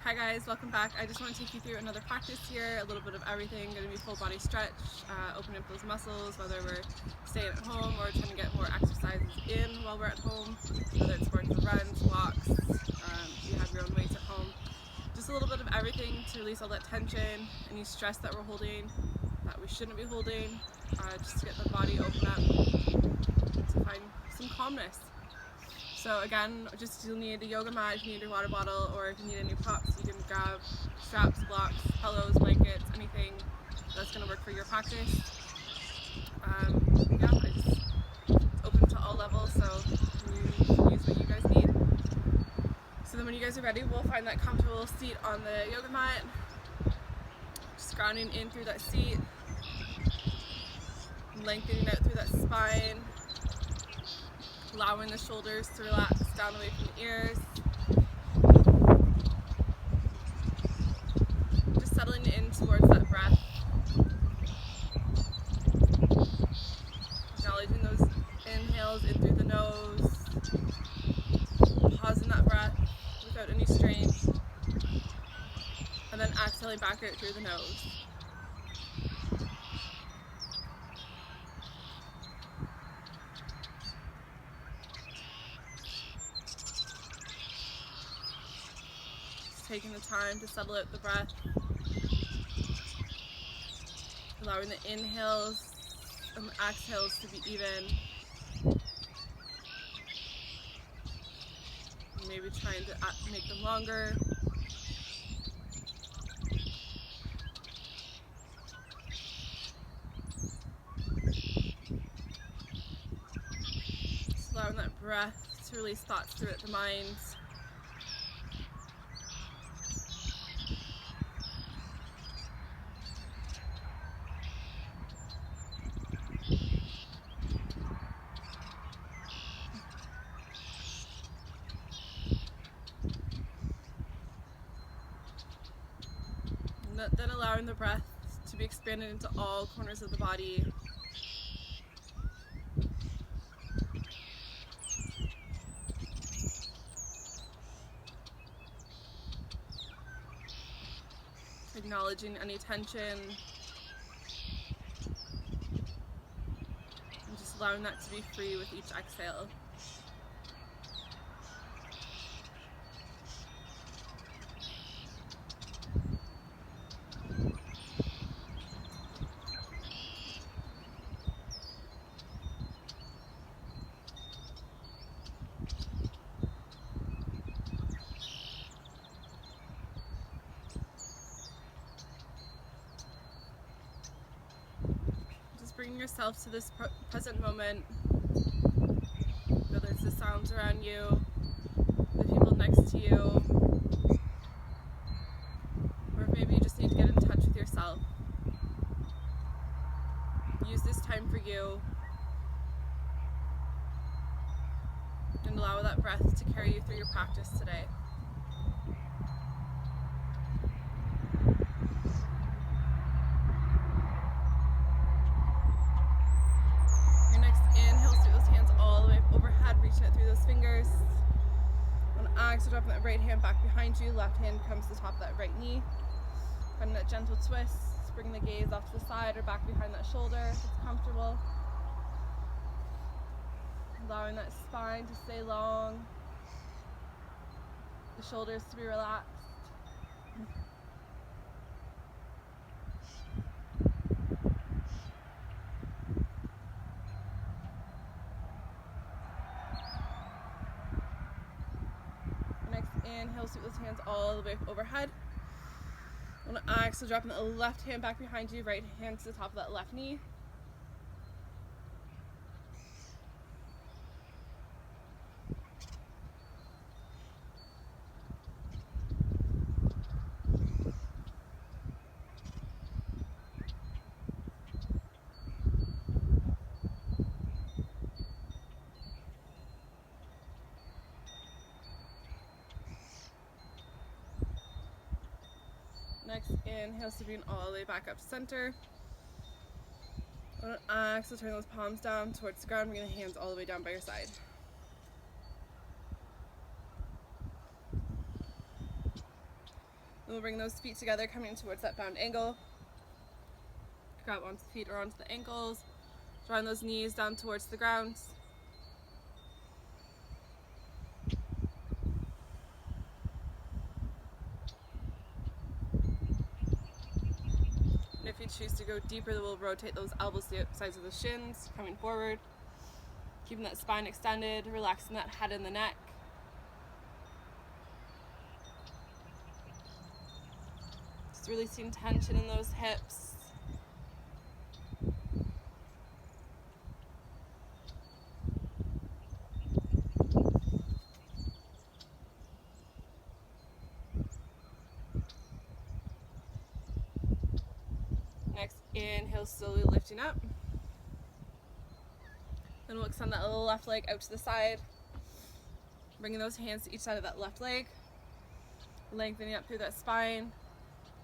Hi guys, welcome back. I just want to take you through another practice here, a little bit of everything. Going to be full body stretch, opening up those muscles, whether we're staying at home or trying to get more exercises in while we're at home, whether it's going for runs, walks, you have your own weights at home. Just a little bit of everything to release all that tension, any stress that we're holding, that we shouldn't be holding, just to get the body open up, to find some calmness. So again, just you'll need a yoga mat if you need your water bottle, or if you need any props, you can grab straps, blocks, pillows, blankets, anything that's going to work for your practice. It's open to all levels, so you can use what you guys need. So then when you guys are ready, we'll find that comfortable seat on the yoga mat, just grounding in through that seat, lengthening out through that spine, allowing the shoulders to relax down away from the ears. Just settling in towards that breath. Acknowledging those inhales in through the nose. Pausing that breath without any strain. And then exhaling back out through the nose. Taking the time to settle out the breath, allowing the inhales and the exhales to be even. Maybe trying to make them longer. Just allowing that breath to release thoughts throughout the mind. Then allowing the breath to be expanded into all corners of the body. Acknowledging any tension. And just allowing that to be free with each exhale. Bring yourself to this present moment, whether it's the sounds around you, the people next to you, or maybe you just need to get in touch with yourself. Use this time for you and allow that breath to carry you through your practice today. Reaching it through those fingers. On exhale, dropping that right hand back behind you, left hand comes to the top of that right knee. Finding that gentle twist, bring the gaze off to the side or back behind that shoulder if it's comfortable. Allowing that spine to stay long, the shoulders to be relaxed. Inhale, sweep those hands all the way overhead. On an exhale, dropping the left hand back behind you, right hand to the top of that left knee. Next, inhale, sweeping all the way back up to center. On an exhale, turn those palms down towards the ground, bring the hands all the way down by your side. Then we'll bring those feet together, coming towards that bound angle. Grab onto the feet or onto the ankles. Drawing those knees down towards the ground. And if you choose to go deeper, we'll rotate those elbows to the sides of the shins, coming forward. Keeping that spine extended, relaxing that head and the neck. Just releasing tension in those hips. Next, inhale, slowly lifting up. Then we'll extend that left leg out to the side. Bringing those hands to each side of that left leg. Lengthening up through that spine.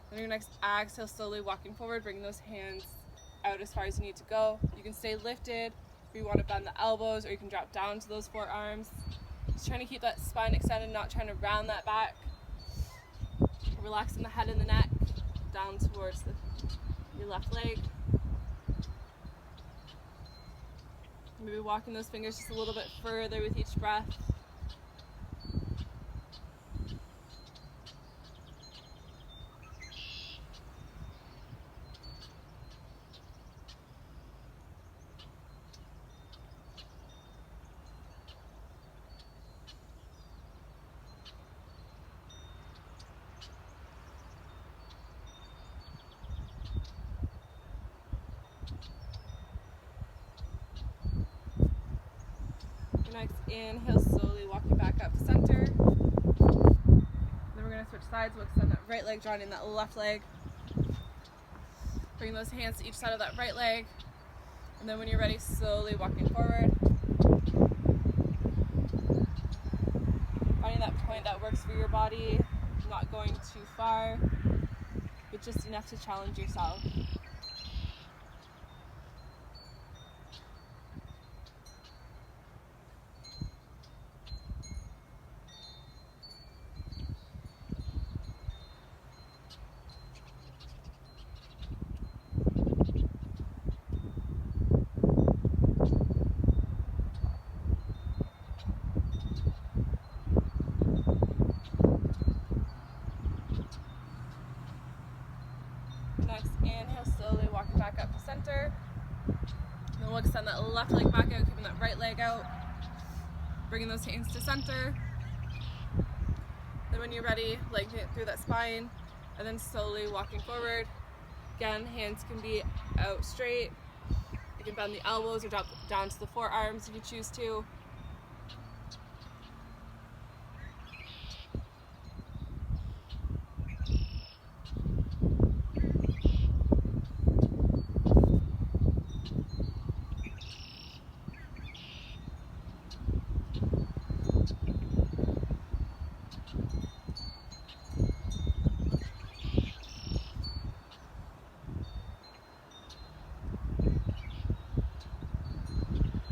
Then your next exhale, slowly walking forward, bringing those hands out as far as you need to go. You can stay lifted if you want to bend the elbows, or you can drop down to those forearms. Just trying to keep that spine extended, not trying to round that back. Relaxing the head and the neck down towards your left leg. Maybe walking those fingers just a little bit further with each breath. Next, inhale, slowly walking back up to center. Then we're going to switch sides. We'll extend that right leg, drawing in that left leg. Bring those hands to each side of that right leg. And then when you're ready, slowly walking forward. Finding that point that works for your body, not going too far, but just enough to challenge yourself. Next, inhale, slowly walking back up to center. Then we'll extend that left leg back out, keeping that right leg out. Bringing those hands to center. Then when you're ready, lengthen it through that spine, and then slowly walking forward. Again, hands can be out straight. You can bend the elbows or drop down to the forearms if you choose to.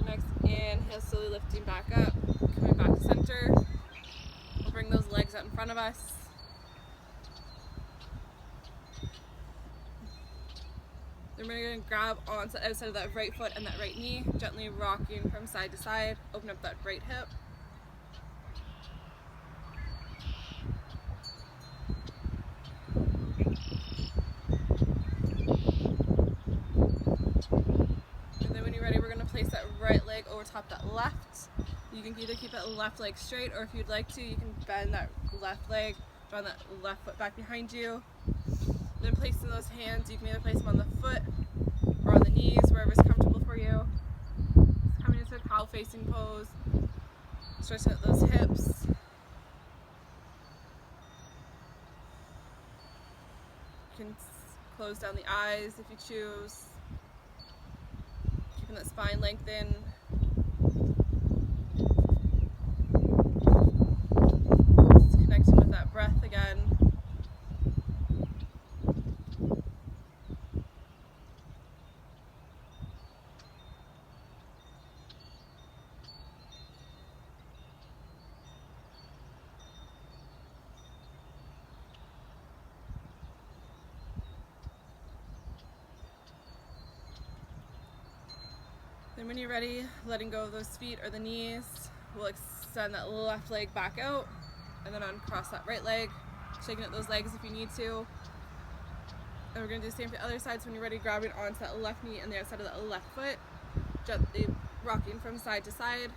Next, inhale, slowly lifting back up, coming back to center. We'll bring those legs out in front of us. Then we're going to grab onto the outside of that right foot and that right knee, gently rocking from side to side. Open up that right hip. And then when you're ready, we're going to place that right leg over top that left. You can either keep that left leg straight, or if you'd like to, you can bend that left leg, draw that left foot back behind you. Then placing those hands, you can either place them on the foot or on the knees, wherever's comfortable for you. Just coming into a cow facing pose, stretching out those hips. You can close down the eyes if you choose. Keeping that spine lengthened. Just connecting with that breath again. And when you're ready, letting go of those feet or the knees, we'll extend that left leg back out and then uncross that right leg, shaking at those legs if you need to. And we're going to do the same for the other side. So when you're ready, grabbing onto that left knee and the outside of that left foot, gently rocking from side to side.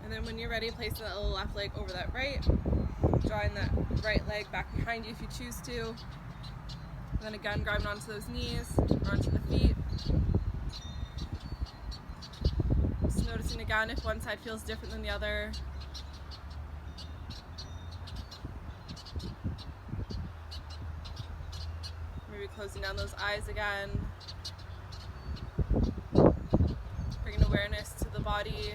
And then when you're ready, placing that little left leg over that right, drawing that right leg back behind you if you choose to. And then again, grabbing onto those knees or onto the feet. Just noticing again if one side feels different than the other. Maybe closing down those eyes again. Bringing awareness to the body.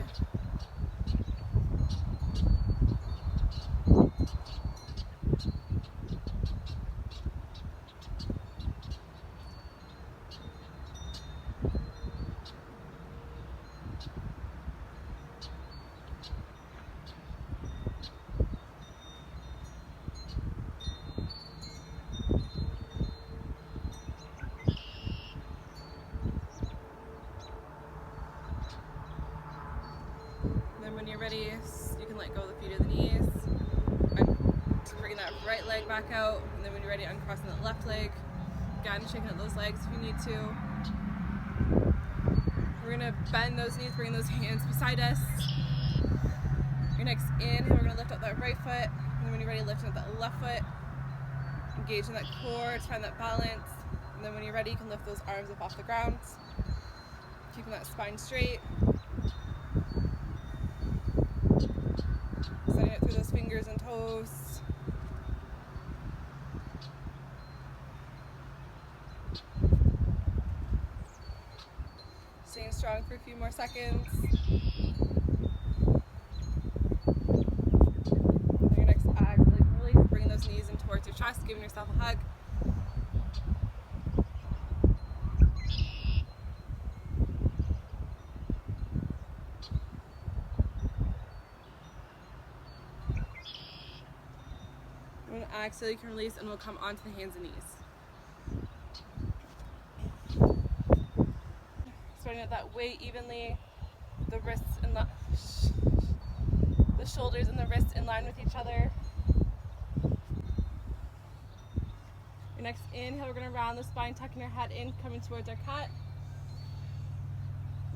When you're ready, you can let go of the feet or the knees. Bring that right leg back out, and then when you're ready, uncrossing that left leg. Again, shaking out those legs if you need to. We're gonna bend those knees, bring those hands beside us. Your next inhale, we're gonna lift up that right foot, and then when you're ready, lifting up that left foot. Engaging that core to find that balance. And then when you're ready, you can lift those arms up off the ground. Keeping that spine straight. Sending it through those fingers and toes. Staying strong for a few more seconds. And your next exhale, really bring those knees in towards your chest, giving yourself a hug. And exhale, you can release, and we'll come onto the hands and knees. Spreading out that weight evenly, the wrists and the shoulders and the wrists in line with each other. Your next inhale, we're going to round the spine, tucking your head in, coming towards our cat.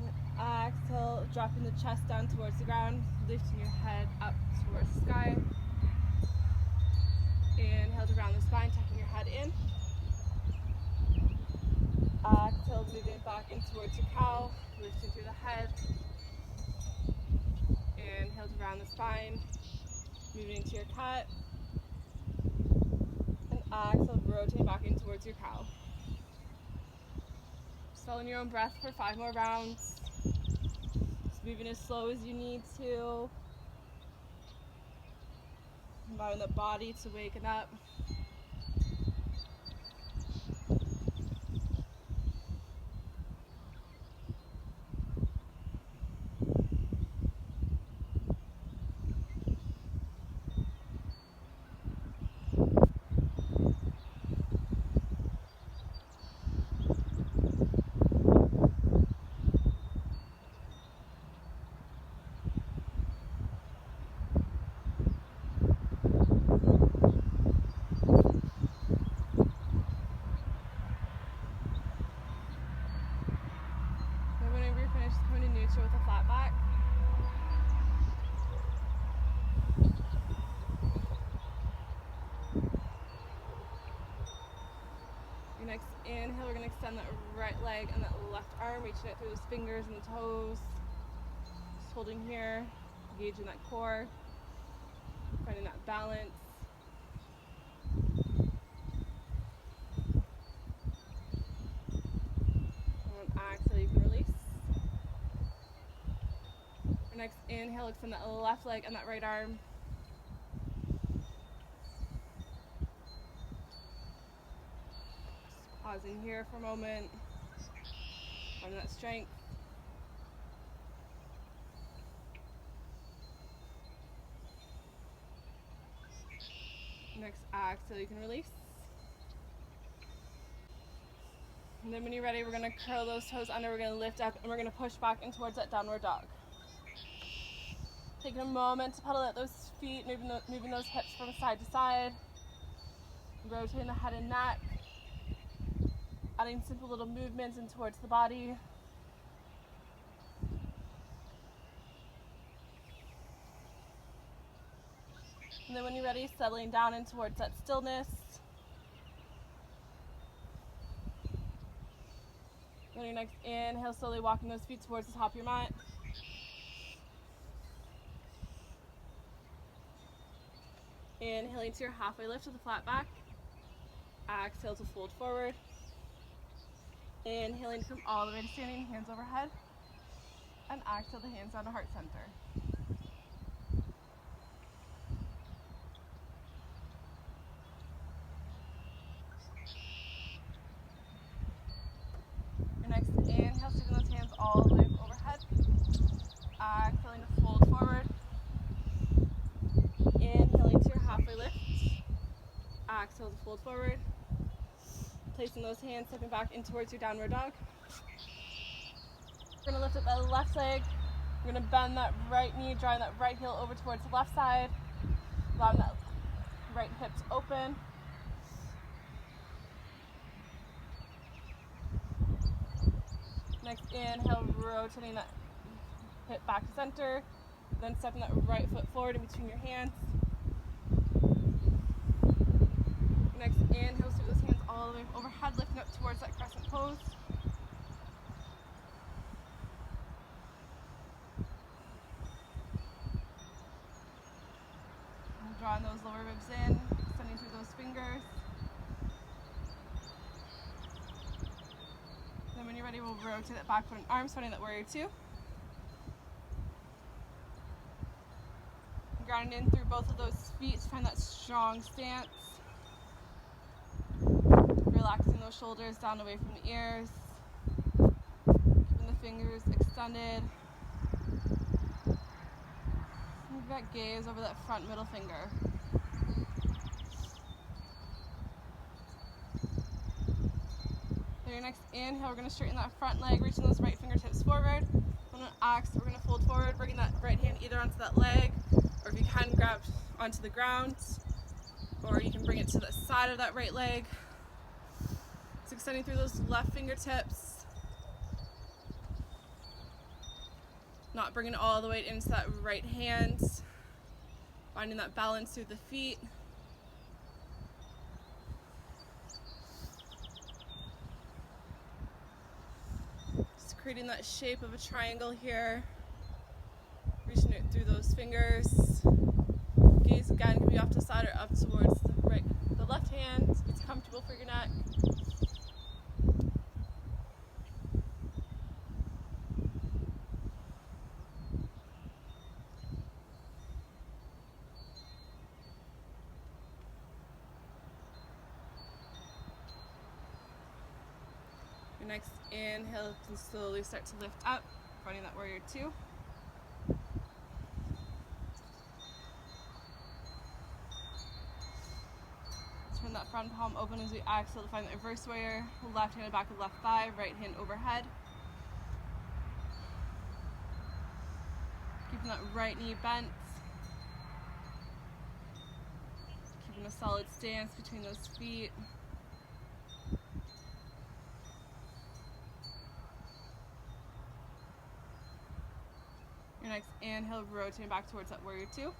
And exhale, dropping the chest down towards the ground, lifting your head up towards the sky. Inhale to round the spine, tucking your head in. Exhale, moving back in towards your cow, lifting through the head. Inhale to round the spine, moving into your cat. And exhale, rotate back in towards your cow. Just following your own breath for 5 more rounds. Just moving as slow as you need to. Allowing the body to waken up. With a flat back. Your next inhale, we're going to extend that right leg and that left arm, reaching it through those fingers and the toes. Just holding here, engaging that core, finding that balance. And exhale, you can release. Next inhale, extend that left leg and that right arm. Just pausing here for a moment. Finding that strength. Next exhale, you can release. And then when you're ready, we're going to curl those toes under, we're going to lift up, and we're going to push back in towards that downward dog. Taking a moment to pedal at those feet, moving those hips from side to side, rotating the head and neck, adding simple little movements in towards the body. And then when you're ready, settling down in towards that stillness. On your next inhale, slowly walking those feet towards the top of your mat. Inhaling to your halfway lift with a flat back. Exhale to fold forward. Inhaling to come all the way to standing, hands overhead. And exhale the hands down to heart center. Your next inhale, sticking those hands all the way overhead. Exhaling to fold forward. Inhaling to your halfway lift. Exhale to fold forward. Placing those hands, stepping back in towards your downward dog. We're going to lift up that left leg. We're going to bend that right knee, drawing that right heel over towards the left side. Allowing that right hip to open. Next inhale, rotating that hip back to center. Then stepping that right foot forward in between your hands. Next inhale, sweep those hands all the way overhead, lifting up towards that crescent pose. And drawing those lower ribs in, extending through those fingers. Then when you're ready, we'll rotate that back foot and arms, finding that warrior two. Grounding in through both of those feet to find that strong stance. Relaxing those shoulders down away from the ears. Keeping the fingers extended. Move that gaze over that front middle finger. Then your next inhale, we're going to straighten that front leg, reaching those right fingertips forward. On an exhale, we're going to fold forward, bringing that right hand either onto that leg, or if you can, grab onto the ground, or you can bring it to the side of that right leg. So extending through those left fingertips, not bringing it all the way into that right hand, finding that balance through the feet. Just creating that shape of a triangle here, reaching it through those fingers. Gaze again can be off to the side or up towards the left hand. It's comfortable for your neck. Your next inhale can slowly start to lift up, finding that warrior two. Turn that front palm open as we exhale to find the reverse warrior. Left hand back of left thigh, right hand overhead. Keeping that right knee bent. Keeping a solid stance between those feet. Your next inhale, rotating back towards that warrior two.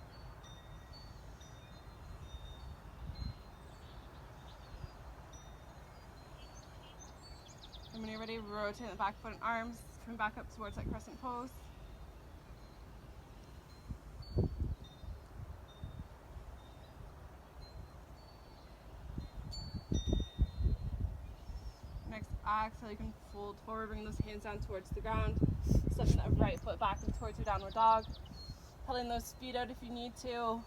And when you're ready, rotate the back foot and arms, coming back up towards that crescent pose. Next exhale, you can fold forward, bring those hands down towards the ground, stepping that right foot back and towards your downward dog. Pedaling those feet out if you need to.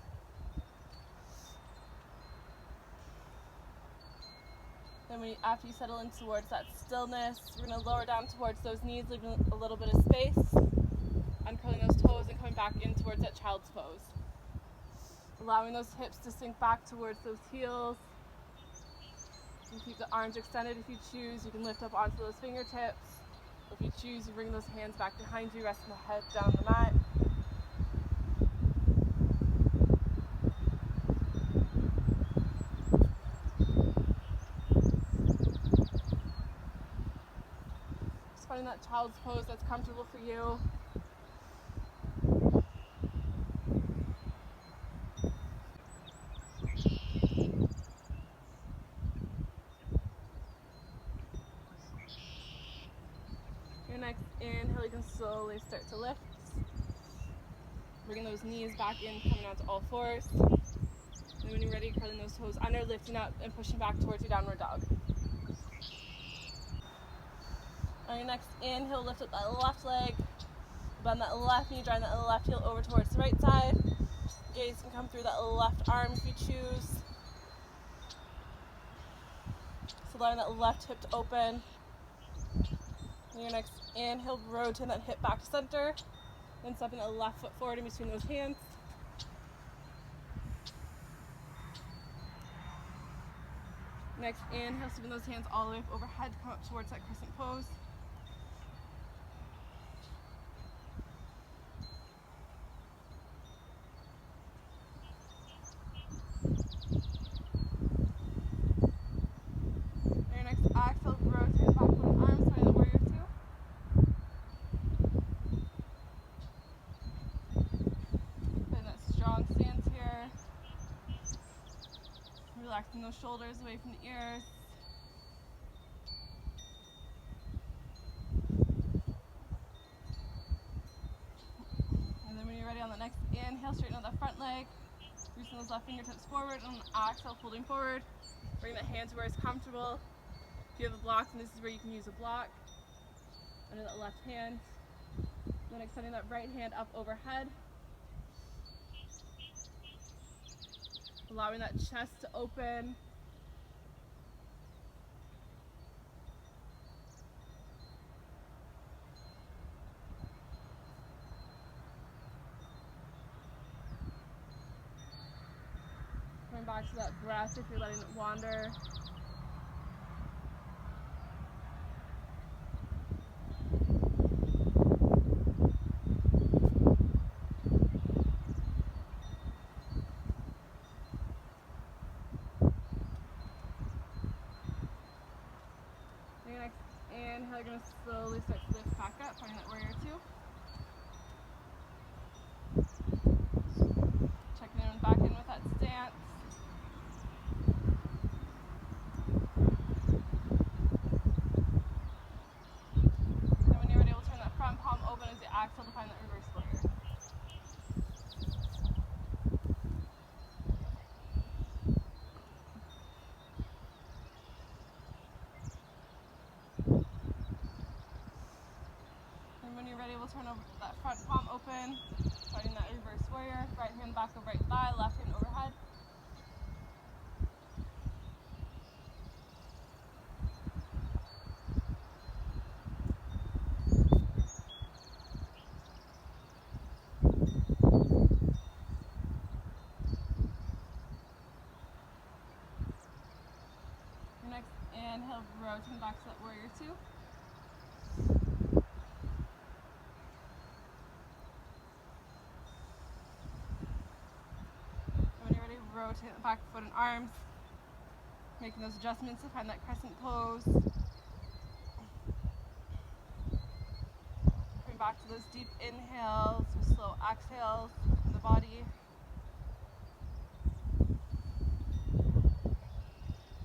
Then then after you settle in towards that stillness, we're going to lower down towards those knees, leaving a little bit of space, uncurling those toes and coming back in towards that child's pose. Allowing those hips to sink back towards those heels. You can keep the arms extended if you choose. You can lift up onto those fingertips. If you choose, you bring those hands back behind you, resting the head down the mat. Just finding that child's pose that's comfortable for you. Your next inhale, you can slowly start to lift. Bringing those knees back in, coming onto all fours. And when you're ready, curling those toes under, lifting up and pushing back towards your downward dog. On your next inhale, lift up that left leg. Bend that left knee, drawing that left heel over towards the right side. Gaze can come through that left arm if you choose. So allowing that left hip to open. On your next inhale, rotate that hip back to center. Then stepping that left foot forward in between those hands. Next inhale, sweeping those hands all the way up overhead, come up towards that crescent pose. And your next exhale, rotate back with arms, find that warrior two. Find that strong stance here. Relaxing those shoulders away from the ears. And then when you're ready on the next inhale, straighten out that front leg. Reaching those left fingertips forward. On the exhale, folding forward. Bring the hands where it's comfortable. If you have a block, then this is where you can use a block. Under that left hand. Then extending that right hand up overhead. Allowing that chest to open. Coming back to that breath if you're letting it wander. Your next inhale, you're going to slowly start to lift back up, finding that warrior two. Checking in back in with that stance. And when you're ready, we'll turn that front palm open as you exhale to find that reverse warrior. And when you're ready, we'll turn over that front palm open, starting that reverse warrior. Right hand back over right thigh, left hand overhead. Your next inhale, rotating back to that warrior two. Rotate the back foot and arms, making those adjustments to find that crescent pose. Coming back to those deep inhales with slow exhales in the body.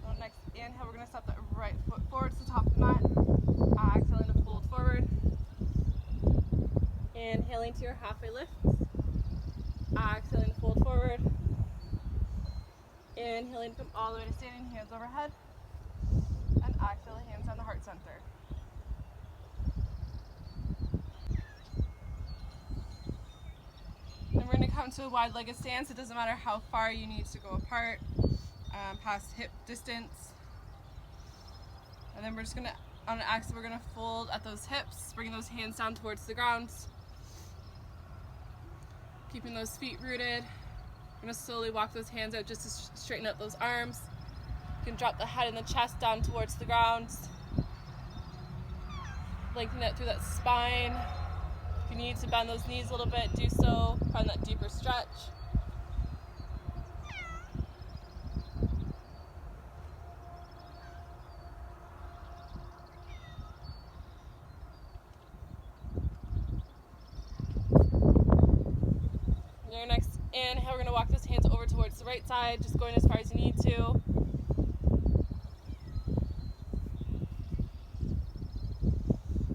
On the next inhale, we're going to step that right foot forward to the top of the mat. Exhaling to fold forward. Inhaling to your halfway lift. Exhaling to fold forward. Inhaling to come all the way to standing, hands overhead. And exhale, hands on the heart center. Then we're going to come to a wide-legged stance. It doesn't matter how far you need to go apart, past hip distance. And then we're just gonna, on an exhale, we're gonna fold at those hips, bringing those hands down towards the ground. Keeping those feet rooted. We're gonna slowly walk those hands out just to straighten out those arms. You can drop the head and the chest down towards the ground. Lengthen it through that spine. If you need to bend those knees a little bit, do so. Find that deeper stretch. Your next inhale, we're going to walk those hands over towards the right side, just going as far as you need to.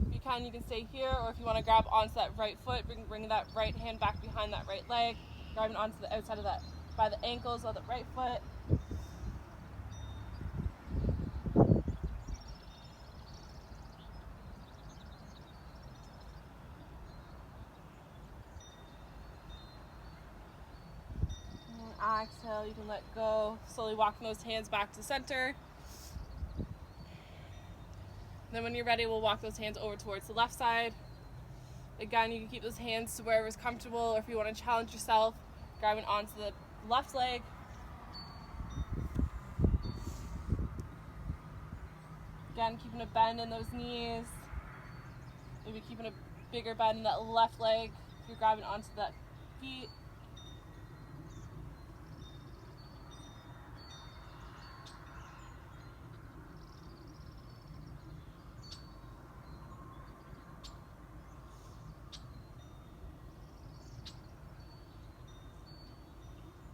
If you can, you can stay here, or if you want to grab onto that right foot, bring that right hand back behind that right leg, grabbing onto the outside of that, by the ankles of the right foot. Exhale, you can let go, slowly walking those hands back to center. Then when you're ready, we'll walk those hands over towards the left side. Again, you can keep those hands to wherever's comfortable, or if you want to challenge yourself, grabbing onto the left leg. Again, keeping a bend in those knees. Maybe keeping a bigger bend in that left leg if you're grabbing onto that feet.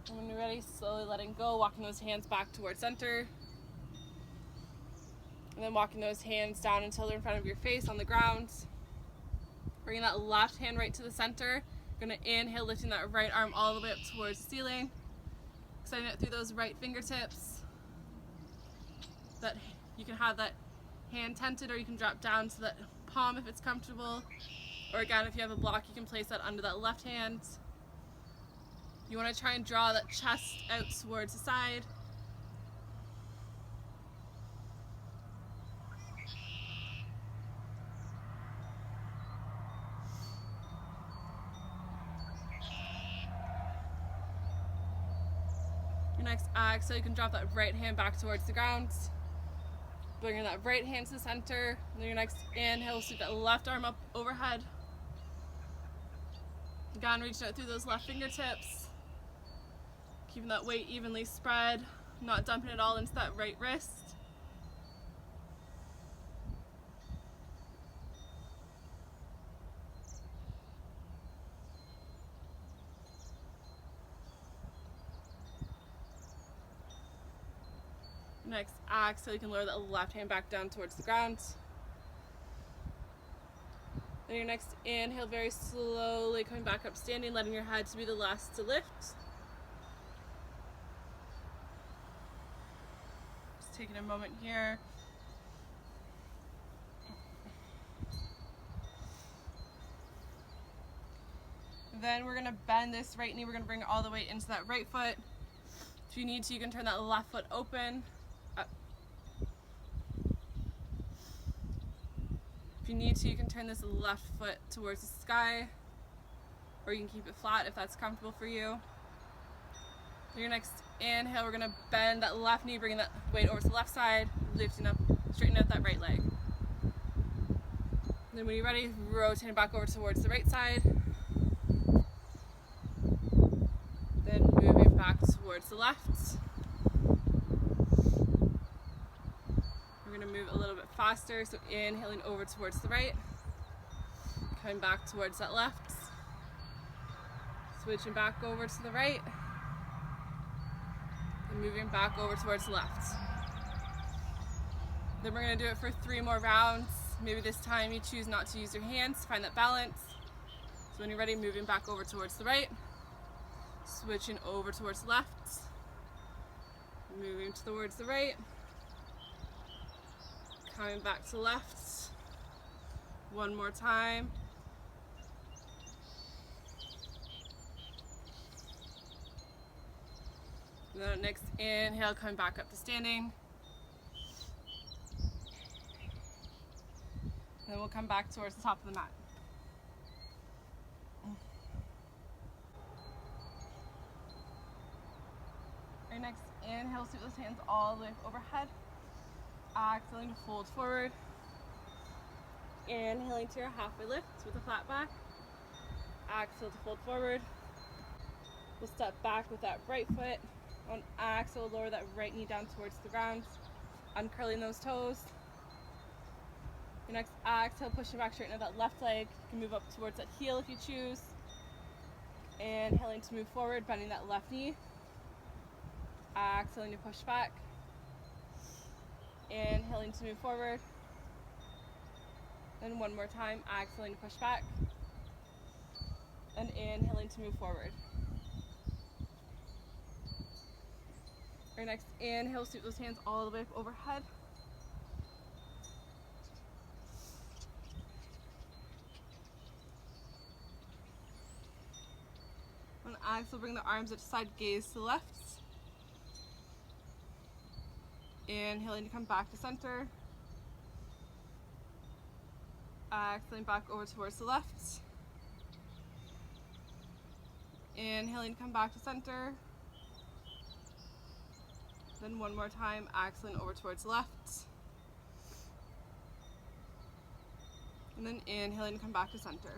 And when you're ready, slowly letting go, walking those hands back towards center. And then walking those hands down until they're in front of your face on the ground. Bringing that left hand right to the center. You're going to inhale, lifting that right arm all the way up towards the ceiling. Extending it through those right fingertips. That you can have that hand tented, or you can drop down to that palm if it's comfortable. Or again, if you have a block, you can place that under that left hand. You want to try and draw that chest out towards the side. Your next exhale, you can drop that right hand back towards the ground. Bringing that right hand to the center. And then your next inhale, sweep that left arm up overhead. Again, reaching out through those left fingertips. Keeping that weight evenly spread, not dumping it all into that right wrist. Next exhale, you can lower that left hand back down towards the ground. Then your next inhale, very slowly coming back up standing, letting your head to be the last to lift. Just taking a moment here. Then we're going to bend this right knee. We're going to bring it all the way into that right foot. If you need to, you can turn that left foot open. If you need to, you can turn this left foot towards the sky, or you can keep it flat if that's comfortable for you. For your next inhale, we're going to bend that left knee, bringing that weight over to the left side, lifting up, straightening out that right leg. Then when you're ready, rotating back over towards the right side. Then moving back towards the left. We're going to move a little bit faster, so inhaling over towards the right, coming back towards that left, switching back over to the right, and moving back over towards the left. Then we're going to do it for 3 more rounds. Maybe this time you choose not to use your hands to find that balance. So when you're ready, moving back over towards the right, switching over towards the left, moving towards the right, coming back to left. One more time. And then next inhale, coming back up to standing. Then we'll come back towards the top of the mat. Right, next inhale, sweep those hands all the way overhead. Exhaling to fold forward. Inhaling to your halfway lift with a flat back. Exhale to fold forward. We'll step back with that right foot. On exhale, lower that right knee down towards the ground. Uncurling those toes. Your next exhale, pushing back, straighten out that left leg. You can move up towards that heel if you choose. Inhaling to move forward, bending that left knee. Exhaling to push back. Inhaling to move forward. Then one more time, exhaling to push back. And inhaling to move forward. Your next inhale, sweep those hands all the way up overhead. On exhale, bring the arms up to side, gaze to the left. Inhaling to come back to center. Exhaling back over towards the left. Inhaling to come back to center. Then one more time, exhaling over towards the left. And then inhaling to come back to center.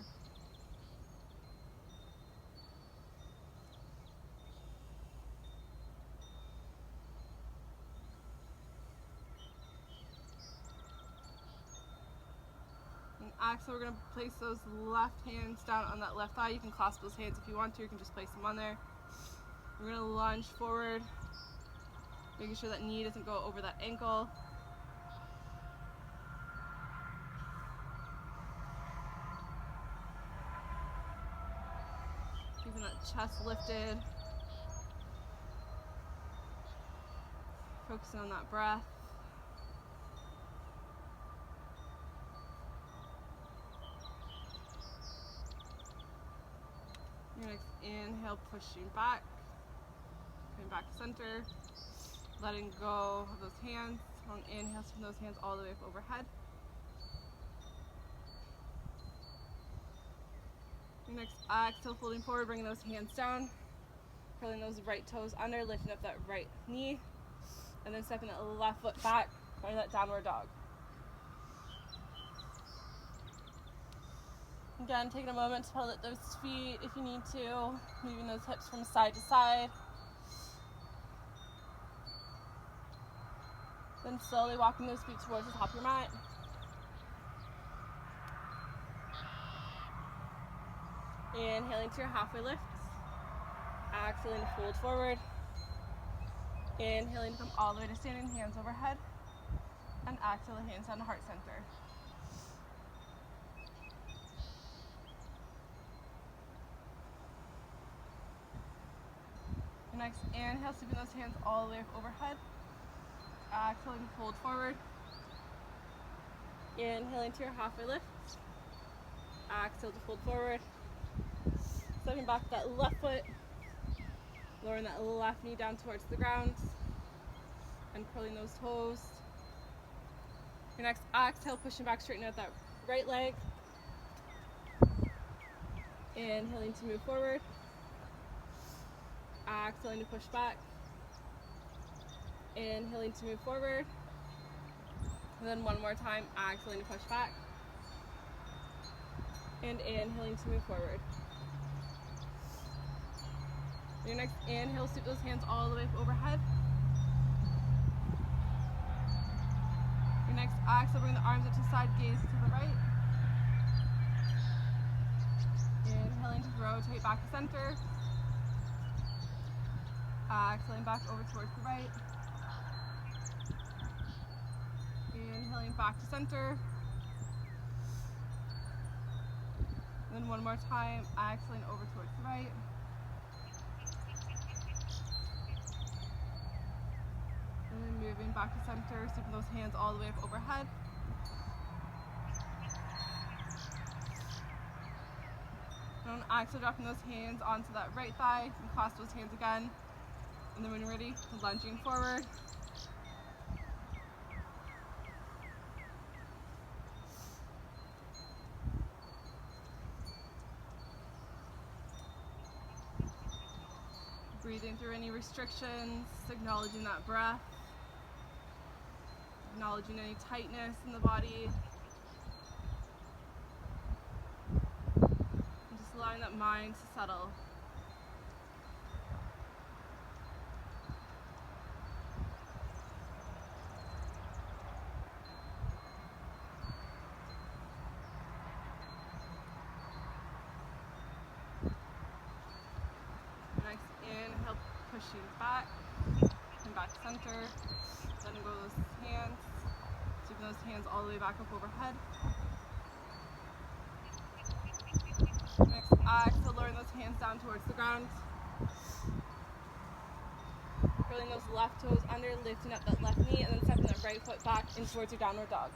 Exhale, we're going to place those left hands down on that left thigh. You can clasp those hands if you want to. You can just place them on there. We're going to lunge forward, making sure that knee doesn't go over that ankle. Keeping that chest lifted. Focusing on that breath. Your next inhale, pushing back, coming back to center, letting go of those hands. On inhale, swing those hands all the way up overhead. Your next exhale, folding forward, bringing those hands down, curling those right toes under, lifting up that right knee, and then stepping that left foot back, going that downward dog. Again, taking a moment to pilot those feet if you need to, moving those hips from side to side. Then slowly walking those feet towards the top of your mat. Inhaling to your halfway lifts. Exhaling to fold forward. Inhaling to come all the way to standing, hands overhead. And exhale, hands down to heart center. Next, inhale, sweeping those hands all the way up overhead. Exhaling to fold forward. Inhaling to your halfway lift. Exhale to fold forward. Stepping back with that left foot. Lowering that left knee down towards the ground. And curling those toes. Your next exhale, pushing back, straighten out that right leg. Inhaling to move forward. Exhaling to push back. Inhaling to move forward. And then one more time, exhaling to push back. And inhaling to move forward. Your next inhale, sweep those hands all the way up overhead. Your next exhale, bring the arms up to the side, gaze to the right. Inhaling to rotate back to center. Exhaling back over towards the right. Inhaling back to center. And then one more time, exhaling over towards the right. And then moving back to center, sweeping those hands all the way up overhead. And on exhale, dropping those hands onto that right thigh, and clasp those hands again. And then when you're ready, lunging forward. through any restrictions, acknowledging that breath, acknowledging any tightness in the body, and just allowing that mind to settle. Next, inhale, pushing back, and back to center, letting go of those hands, taking those hands all the way back up overhead. Next, exhale, lowering those hands down towards the ground. Curling those left toes under, lifting up that left knee, and then stepping that right foot back in towards your downward dog.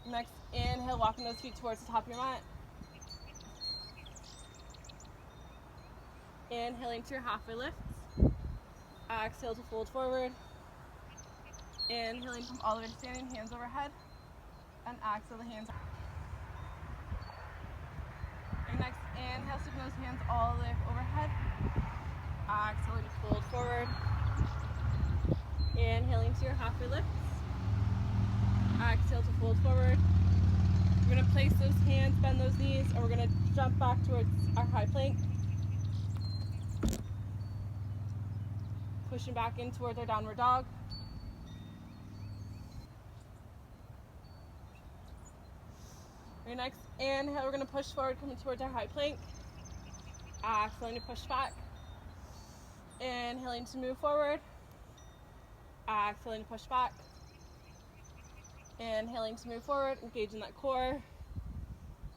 Next, inhale, walking those feet towards the top of your mat. Inhaling to your halfway lifts. Exhale to fold forward. Inhaling from all the way to standing, hands overhead. And exhale the hands. And next, inhale, sticking those hands all the way overhead. Exhaling to fold forward. Inhaling to your halfway lifts. Exhale to fold forward. We're going to place those hands, bend those knees, and we're going to jump back towards our high plank. Pushing back in towards our downward dog. Your next inhale, we're going to push forward, coming towards our high plank. Exhaling to push back. Inhaling to move forward. Exhaling to push back. Inhaling to move forward, engaging that core.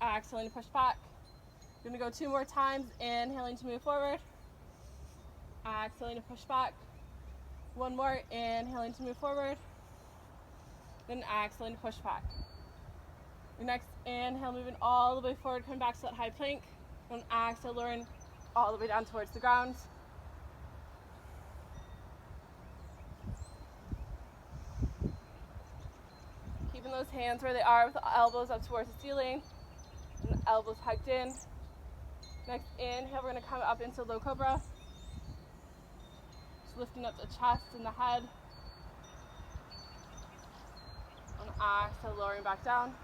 Exhaling to push back. We're going to go 2 more times. Inhaling to move forward. Exhaling to push back. 1 more. Inhaling to move forward. Then exhaling to push back. Your next inhale, moving all the way forward, coming back to that high plank. And exhale, lowering all the way down towards the ground. Keeping those hands where they are with the elbows up towards the ceiling and the elbows hugged in. Next inhale, we're going to come up into low cobra. Just lifting up the chest and the head. And exhale, lowering back down.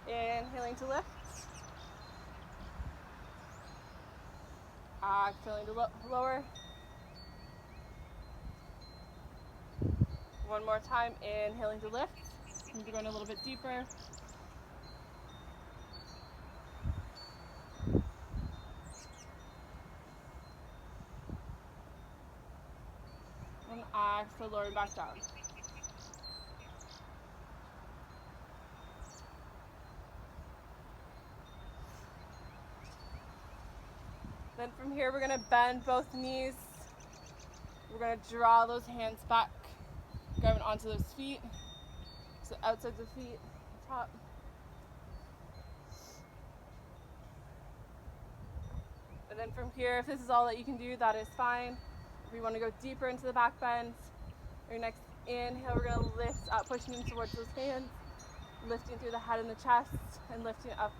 Inhaling to lift. Exhaling to lower. 1 more time, inhaling to lift. Maybe going a little bit deeper. And exhale, lowering back down. Then from here, we're going to bend both knees. We're going to draw those hands back, grabbing onto those feet. So outside the feet, top. And then from here, if this is all that you can do, that is fine. If you want to go deeper into the back bend, your next inhale, we're going to lift up, pushing in towards those hands, lifting through the head and the chest, and lifting up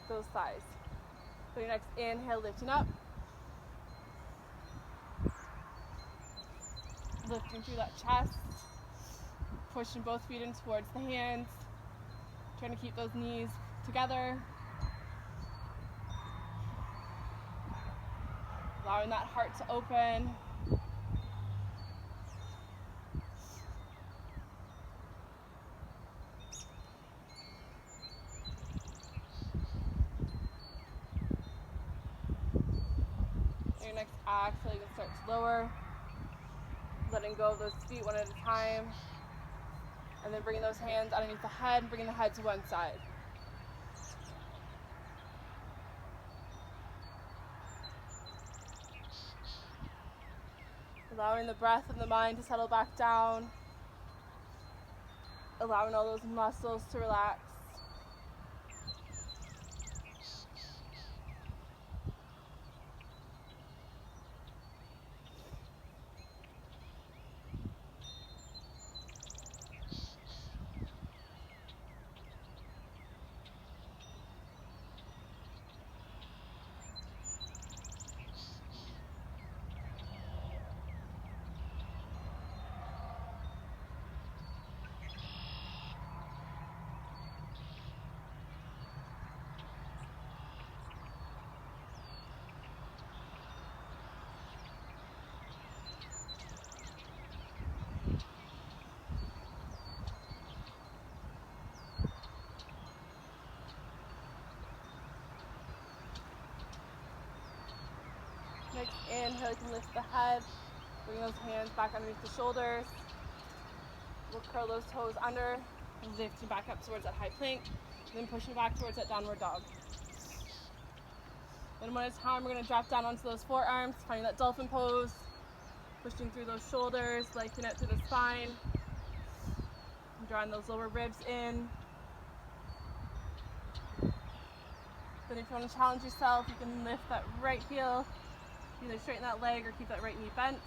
those thighs. So your next inhale, lifting up. Lifting through that chest. Pushing both feet in towards the hands. Trying to keep those knees together. Allowing that heart to open. Your next exhale, you can start to lower. Letting go of those feet one at a time. And then bringing those hands underneath the head, bringing the head to one side. Allowing the breath and the mind to settle back down. Allowing all those muscles to relax. inhale, you can lift the head. Bring those hands back underneath the shoulders. We'll curl those toes under, lifting back up towards that high plank, then pushing back towards that downward dog. Then one at a time, we're going to drop down onto those forearms, finding that dolphin pose, pushing through those shoulders, lengthening out through the spine, and drawing those lower ribs in. Then if you want to challenge yourself, you can lift that right heel, either straighten that leg or keep that right knee bent.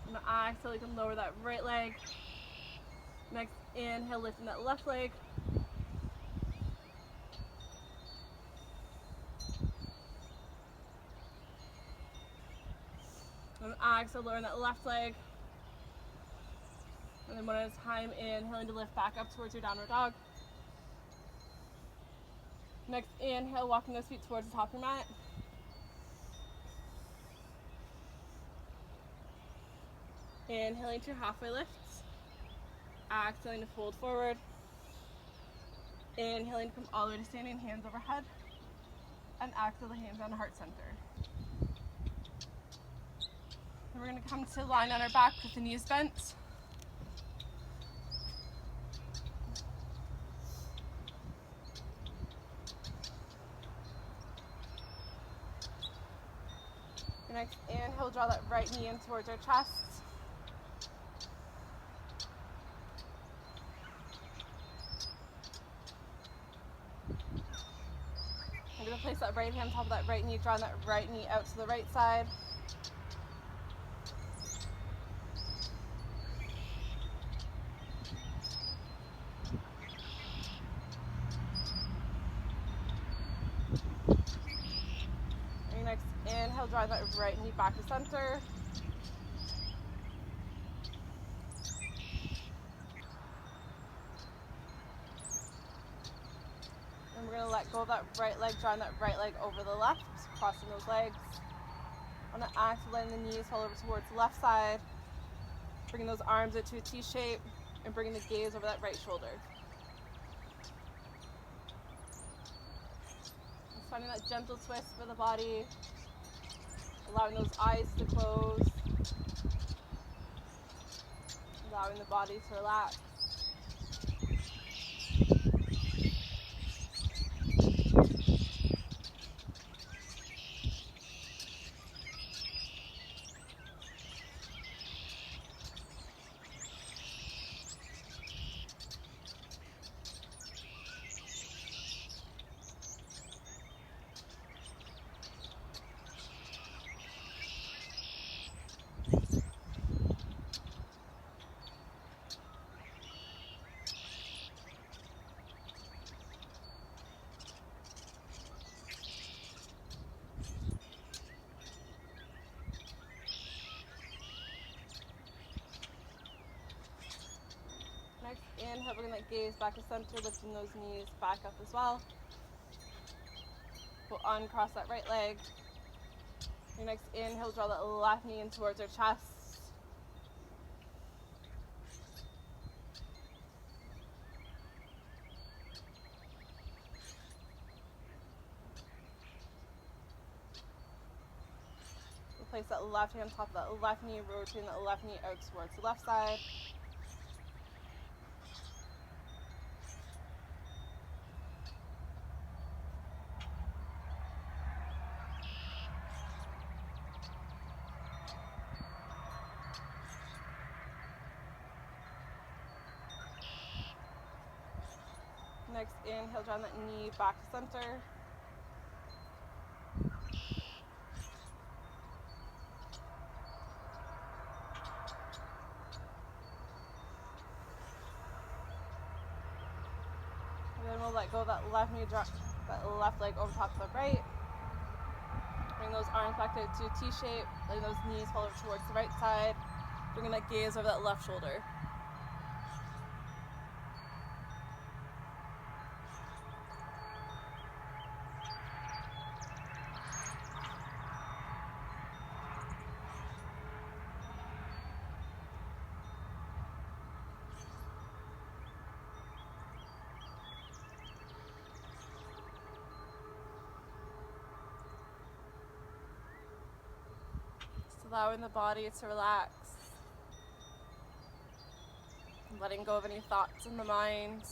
On the exhale, you can lower that right leg. Next inhale, lifting that left leg. On the exhale, lowering that left leg. And then one at a time, inhaling to lift back up towards your downward dog. Next inhale, walking those feet towards the top of your mat. Inhaling to your halfway lifts. Exhaling to fold forward. Inhaling to come all the way to standing, hands overhead. And exhale the hands on the heart center. And we're going to come to lying on our back with the knees bent. Your next inhale, draw that right knee in towards our chest. I'm going to place that right hand on top of that right knee, drawing that right knee out to the right side. And your next inhale, drawing that right knee back to center. And we're going to let go of that right leg, drawing that right leg over the left, crossing those legs. On the exhale, letting the knees fall over towards the left side, bringing those arms into a T shape, and bringing the gaze over that right shoulder. Just finding that gentle twist for the body, allowing those eyes to close, allowing the body to relax. Next inhale, we're going to gaze back to center, lifting those knees back up as well. We'll uncross that right leg. Your next inhale, draw that left knee in towards our chest. We'll place that left hand on top of that left knee, rotating that left knee out towards the left side. Next inhale, drawing that knee back to center. And then we'll let go of that left knee, drop that left leg over top of the right. Bring those arms back to a T shape, letting those knees fall over towards the right side. Bringing that gaze over that left shoulder. allowing the body to relax, letting go of any thoughts in the mind.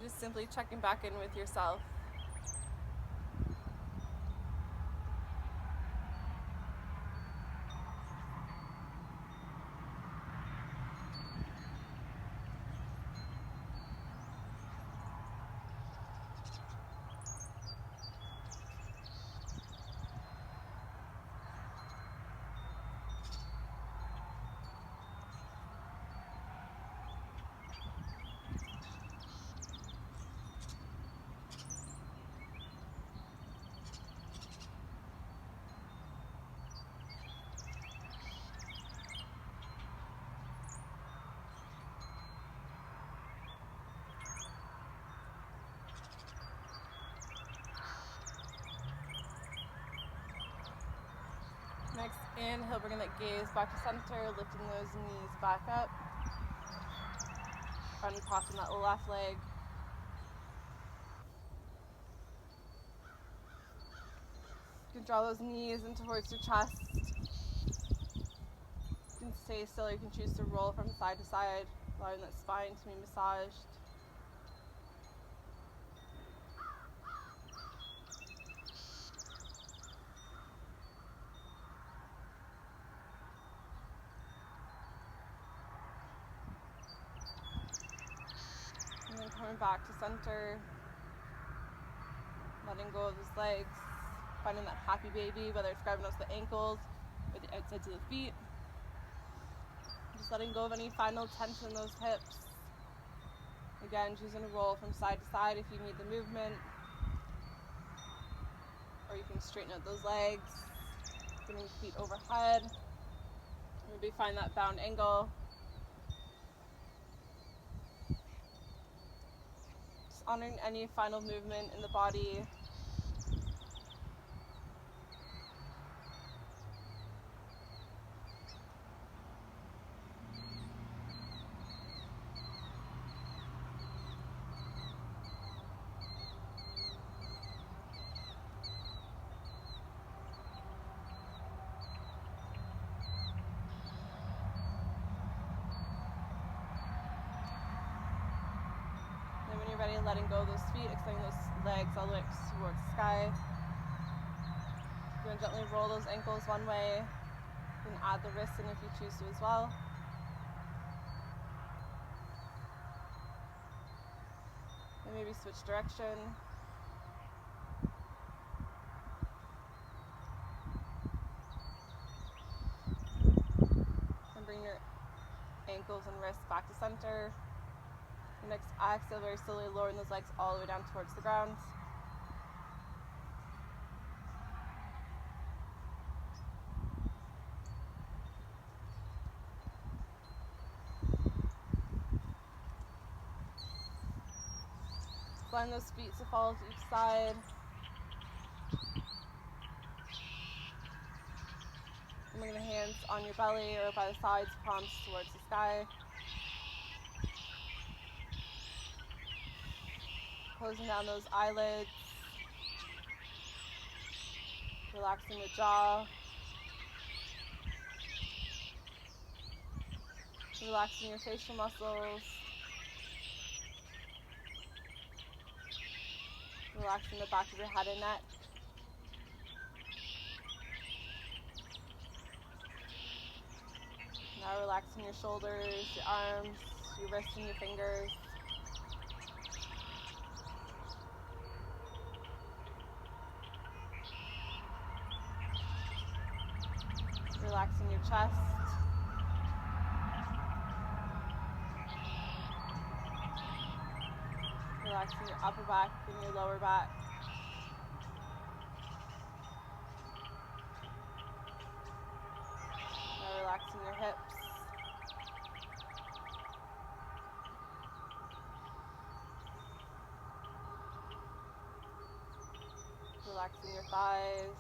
Just simply checking back in with yourself. Next inhale, bringing that gaze back to center, lifting those knees back up. Uncrossing that left leg. You can draw those knees in towards your chest. You can stay still, or you can choose to roll from side to side, allowing that spine to be massaged. And then coming back to center, letting go of those legs, finding that happy baby, whether it's grabbing onto the ankles or the outsides of the feet. Just letting go of any final tension in those hips. Again, choosing to roll from side to side if you need the movement. Or you can straighten out those legs, bringing the feet overhead. Maybe find that bound angle. Just honoring any final movement in the body. Ready, letting go of those feet, extending those legs all the way towards the sky. You're going to gently roll those ankles one way. You can add the wrists in if you choose to as well. And maybe switch direction. And bring your ankles and wrists back to center. Your next exhale, very slowly lowering those legs all the way down towards the ground. Allowing those feet to fall to each side. And bring the hands on your belly or by the sides, palms towards the sky. Closing down those eyelids, relaxing the jaw, relaxing your facial muscles, relaxing the back of your head and neck. Now relaxing your shoulders, your arms, your wrists and your fingers. Relaxing your chest. Relaxing your upper back and your lower back. Now relaxing your hips. Relaxing your thighs,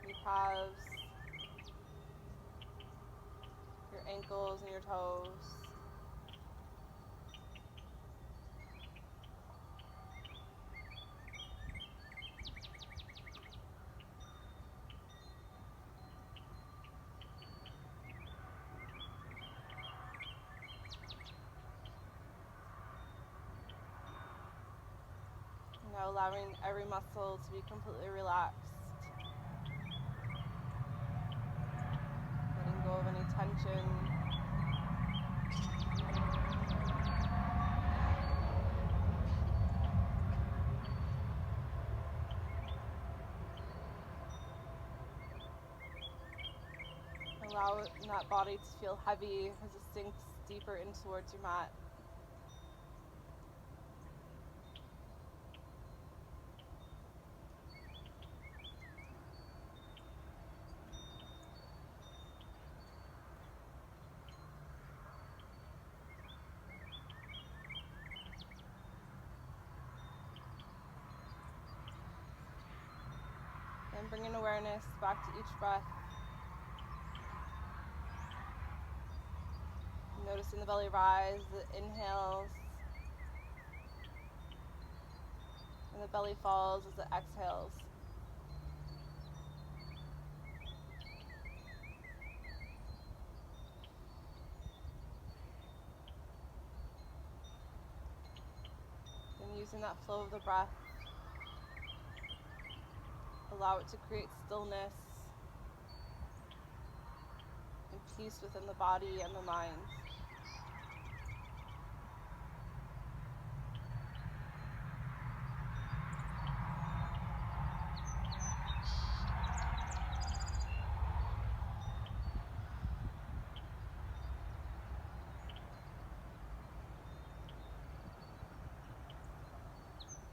your calves, your ankles and your toes. Now allowing every muscle to be completely relaxed. Letting go of any tension. Allow that body to feel heavy as it sinks deeper in towards your mat. And bringing awareness back to each breath. Noticing the belly rise, the inhales, and the belly falls as it exhales. And using that flow of the breath, allow it to create stillness and peace within the body and the mind.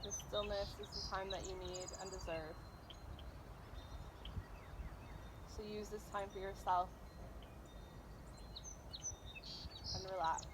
The stillness is the time that you need and deserve. So use this time for yourself and relax.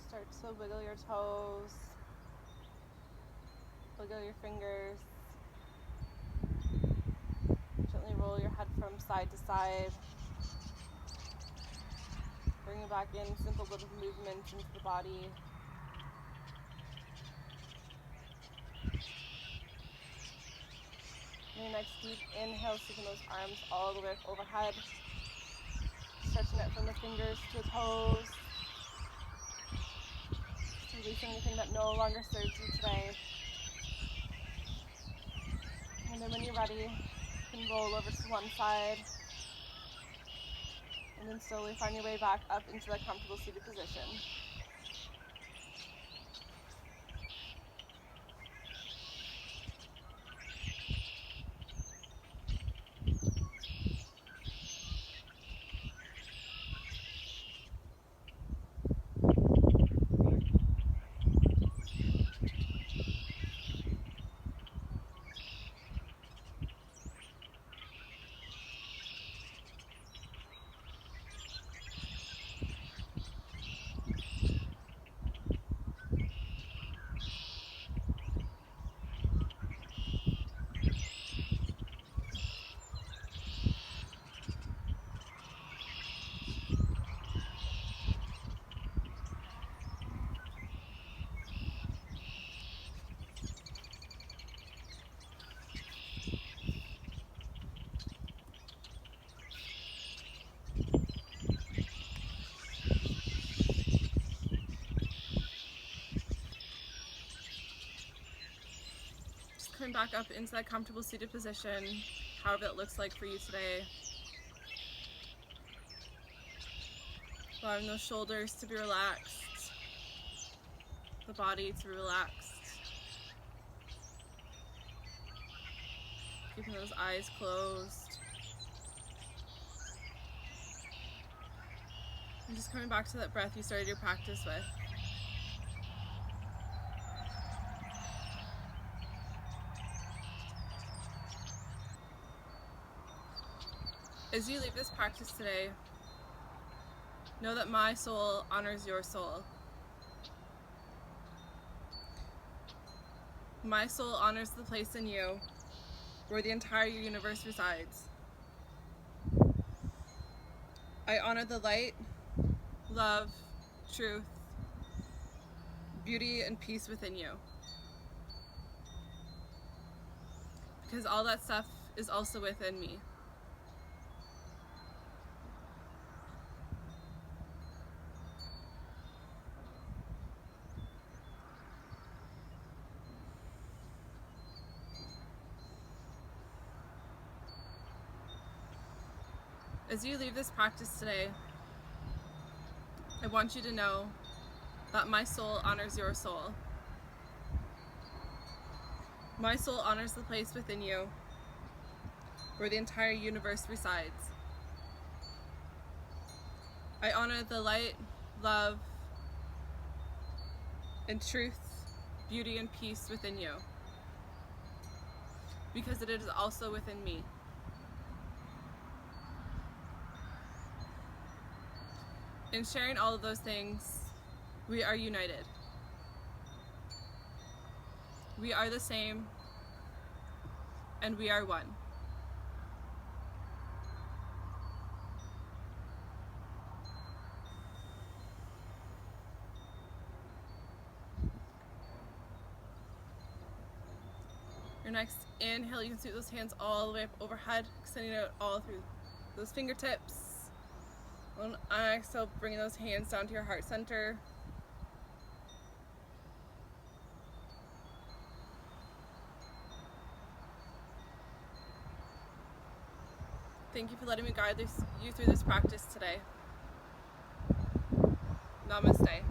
Start to wiggle your toes, wiggle your fingers, gently roll your head from side to side, bringing back in simple little movements into the body. And your next deep inhale, taking those arms all the way overhead, stretching it from the fingers to the toes. Release anything that no longer serves you today. And then when you're ready, you can roll over to one side. And then slowly find your way back up into that comfortable seated position. coming back up into that comfortable seated position, however it looks like for you today. Allowing those shoulders to be relaxed, the body to be relaxed. Keeping those eyes closed. And just coming back to that breath you started your practice with. As you leave this practice today, know that my soul honors your soul. My soul honors the place in you where the entire universe resides. I honor the light, love, truth, beauty, and peace within you. Because all that stuff is also within me. As you leave this practice today, I want you to know that my soul honors your soul. My soul honors the place within you where the entire universe resides. I honor the light, love, and truth, beauty, and peace within you, because it is also within me. In sharing all of those things, we are united. We are the same, and we are one. Your next inhale, you can sweep those hands all the way up overhead, extending out all through those fingertips. On exhale, bringing those hands down to your heart center. Thank you for letting me guide you through this practice today. Namaste.